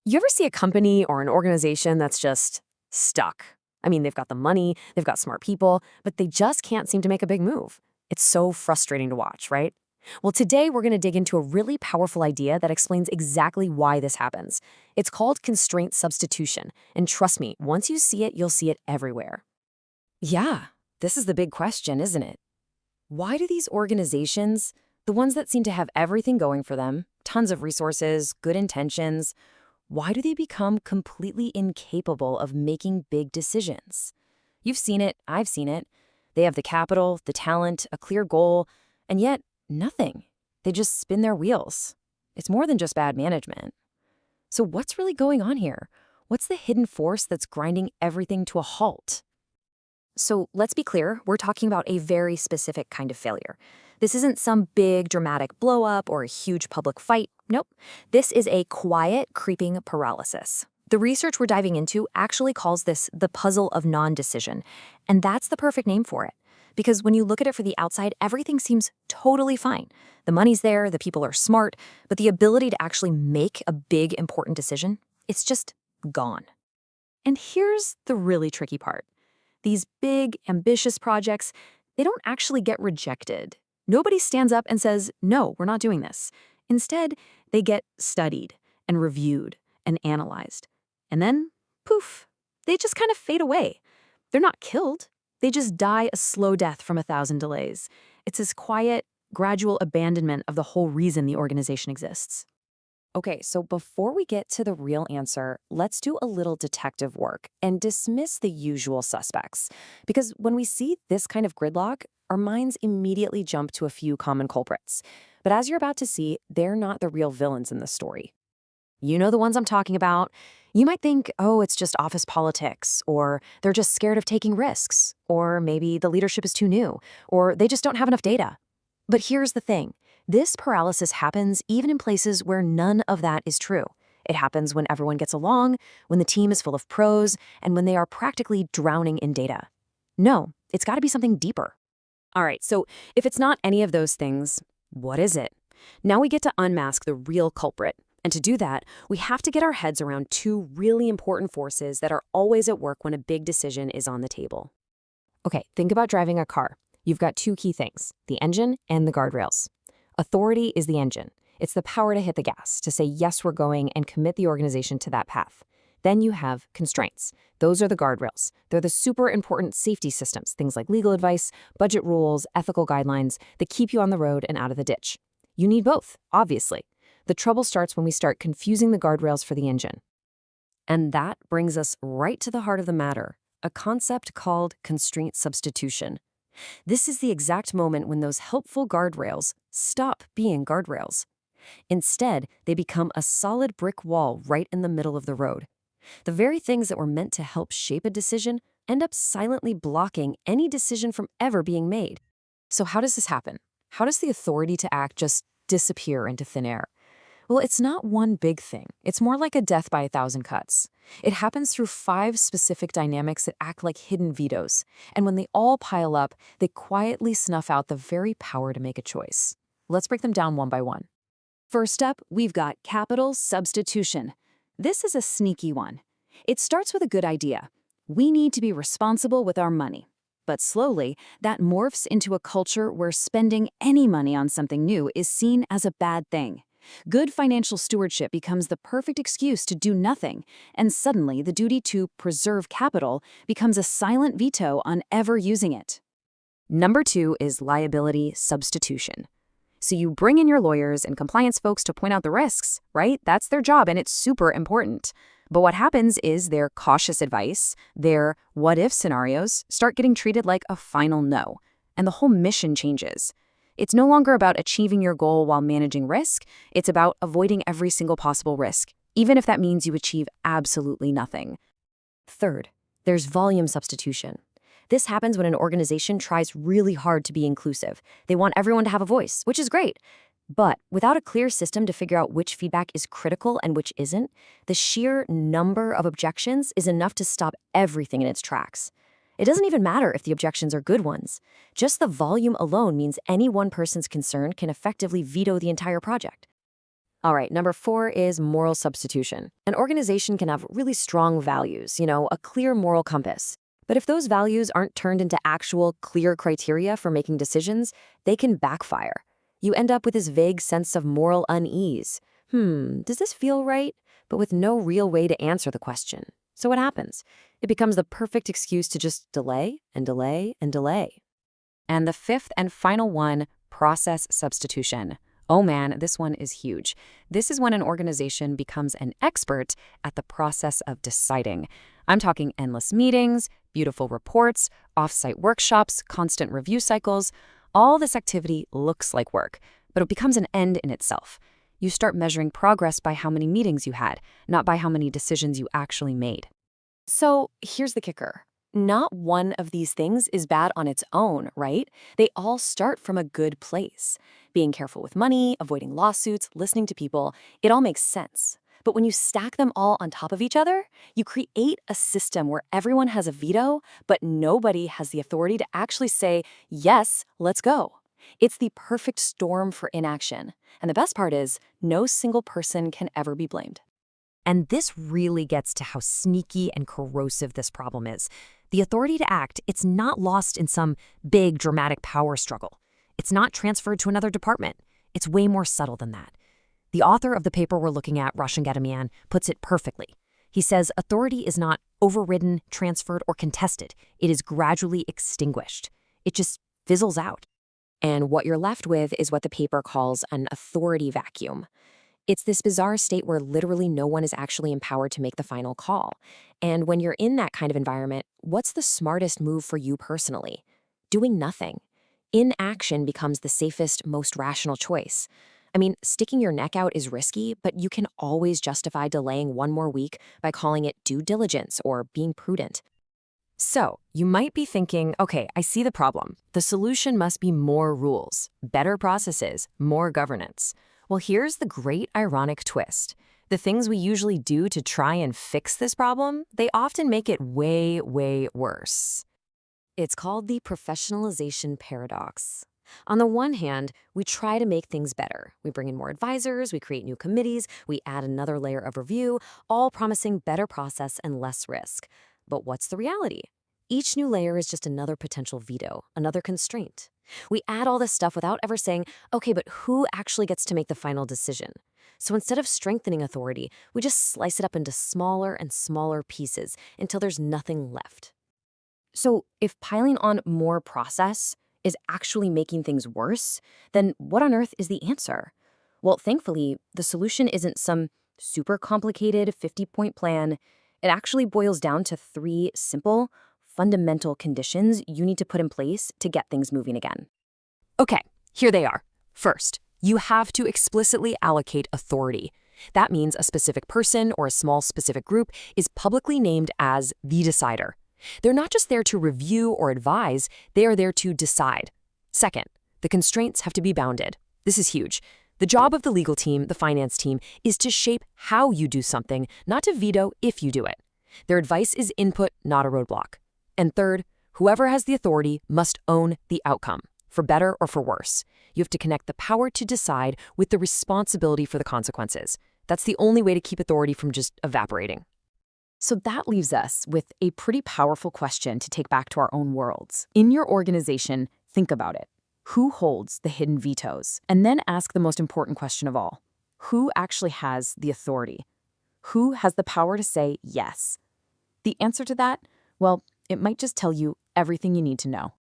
You ever see a company or an organization that's just stuck? I mean, they've got the money, they've got smart people, but they just can't seem to make a big move. It's so frustrating to watch, right? Well, today we're going to dig into a really powerful idea that explains exactly why this happens. It's called constraint substitution, and trust me, once you see it, you'll see it everywhere. Yeah, this is the big question, isn't it? Why do these organizations, the ones that seem to have everything going for them, tons of resources, good intentions, why do they become completely incapable of making big decisions? You've seen it, I've seen it. They have the capital, the talent, a clear goal, and yet nothing. They just spin their wheels. It's more than just bad management. So what's really going on here? What's the hidden force that's grinding everything to a halt? So let's be clear, we're talking about a very specific kind of failure. This isn't some big dramatic blow up or a huge public fight. Nope. This is a quiet, creeping paralysis. The research we're diving into actually calls this the puzzle of non-decision, and that's the perfect name for it. Because when you look at it for the outside, everything seems totally fine. The money's there, the people are smart, but the ability to actually make a big, important decision, it's just gone. And here's the really tricky part. These big, ambitious projects, they don't actually get rejected. Nobody stands up and says, no, we're not doing this. Instead, they get studied and reviewed and analyzed. And then, poof, they just kind of fade away. They're not killed. They just die a slow death from 1,000 delays. It's this quiet, gradual abandonment of the whole reason the organization exists. Okay, so before we get to the real answer, let's do a little detective work and dismiss the usual suspects. Because when we see this kind of gridlock, our minds immediately jump to a few common culprits. But as you're about to see, they're not the real villains in this story. You know the ones I'm talking about. You might think, oh, it's just office politics, or they're just scared of taking risks, or maybe the leadership is too new, or they just don't have enough data. But here's the thing. This paralysis happens even in places where none of that is true. It happens when everyone gets along, when the team is full of pros, and when they are practically drowning in data. No, it's got to be something deeper. All right, so if it's not any of those things, what is it? Now we get to unmask the real culprit. And to do that, we have to get our heads around two really important forces that are always at work when a big decision is on the table. Okay, think about driving a car. You've got two key things, the engine and the guardrails. Authority is the engine. It's the power to hit the gas, to say, yes, we're going, and commit the organization to that path. Then you have constraints. Those are the guardrails. They're the super important safety systems, things like legal advice, budget rules, ethical guidelines that keep you on the road and out of the ditch. You need both, obviously. The trouble starts when we start confusing the guardrails for the engine. And that brings us right to the heart of the matter, a concept called constraint substitution. This is the exact moment when those helpful guardrails stop being guardrails. Instead, they become a solid brick wall right in the middle of the road. The very things that were meant to help shape a decision end up silently blocking any decision from ever being made. So how does this happen? How does the authority to act just disappear into thin air? Well, it's not one big thing. It's more like a death by 1,000 cuts. It happens through 5 specific dynamics that act like hidden vetoes. And when they all pile up, they quietly snuff out the very power to make a choice. Let's break them down one by one. First up, we've got capital substitution. This is a sneaky one. It starts with a good idea. We need to be responsible with our money. But slowly, that morphs into a culture where spending any money on something new is seen as a bad thing. Good financial stewardship becomes the perfect excuse to do nothing, and suddenly the duty to preserve capital becomes a silent veto on ever using it. Number 2 is liability substitution. So you bring in your lawyers and compliance folks to point out the risks, right? That's their job, and it's super important. But what happens is their cautious advice, their what-if scenarios, start getting treated like a final no, and the whole mission changes. It's no longer about achieving your goal while managing risk. It's about avoiding every single possible risk, even if that means you achieve absolutely nothing. Third, there's volume substitution. This happens when an organization tries really hard to be inclusive. They want everyone to have a voice, which is great. But without a clear system to figure out which feedback is critical and which isn't, the sheer number of objections is enough to stop everything in its tracks. It doesn't even matter if the objections are good ones. Just the volume alone means any one person's concern can effectively veto the entire project. All right, number 4 is moral substitution. An organization can have really strong values, a clear moral compass. But if those values aren't turned into actual, clear criteria for making decisions, they can backfire. You end up with this vague sense of moral unease. Does this feel right? But with no real way to answer the question. So what happens? It becomes the perfect excuse to just delay and delay and delay. And the 5th and final one, process substitution. Oh man, this one is huge. This is when an organization becomes an expert at the process of deciding. I'm talking endless meetings, beautiful reports, off-site workshops, constant review cycles. All this activity looks like work, but it becomes an end in itself. You start measuring progress by how many meetings you had, not by how many decisions you actually made. So here's the kicker. Not one of these things is bad on its own, right? They all start from a good place. Being careful with money, avoiding lawsuits, listening to people, it all makes sense. But when you stack them all on top of each other, you create a system where everyone has a veto, but nobody has the authority to actually say, yes, let's go. It's the perfect storm for inaction. And the best part is, no single person can ever be blamed. And this really gets to how sneaky and corrosive this problem is. The authority to act, it's not lost in some big, dramatic power struggle. It's not transferred to another department. It's way more subtle than that. The author of the paper we're looking at, Regenerative, puts it perfectly. He says authority is not overridden, transferred, or contested. It is gradually extinguished. It just fizzles out. And what you're left with is what the paper calls an authority vacuum. It's this bizarre state where literally no one is actually empowered to make the final call. And when you're in that kind of environment, what's the smartest move for you personally? Doing nothing. Inaction becomes the safest, most rational choice. I mean, sticking your neck out is risky, but you can always justify delaying one more week by calling it due diligence or being prudent. So, you might be thinking, okay, I see the problem. The solution must be more rules, better processes, more governance. Well, here's the great ironic twist. The things we usually do to try and fix this problem, they often make it way, way worse. It's called the professionalization paradox. On the one hand, we try to make things better. We bring in more advisors, we create new committees, we add another layer of review, all promising better process and less risk. But what's the reality? Each new layer is just another potential veto, another constraint. We add all this stuff without ever saying, okay, but who actually gets to make the final decision? So instead of strengthening authority, we just slice it up into smaller and smaller pieces until there's nothing left. So if piling on more process is actually making things worse, then what on earth is the answer? Well, thankfully, the solution isn't some super complicated 50-point plan. It actually boils down to 3 simple, fundamental conditions you need to put in place to get things moving again. Okay, here they are. First, you have to explicitly allocate authority. That means a specific person or a small specific group is publicly named as the decider. They're not just there to review or advise, they are there to decide. Second, the constraints have to be bounded. This is huge. The job of the legal team, the finance team, is to shape how you do something, not to veto if you do it. Their advice is input, not a roadblock. And third, whoever has the authority must own the outcome, for better or for worse. You have to connect the power to decide with the responsibility for the consequences. That's the only way to keep authority from just evaporating. So that leaves us with a pretty powerful question to take back to our own worlds. In your organization, think about it. Who holds the hidden vetoes? And then ask the most important question of all. Who actually has the authority? Who has the power to say yes? The answer to that? Well, it might just tell you everything you need to know.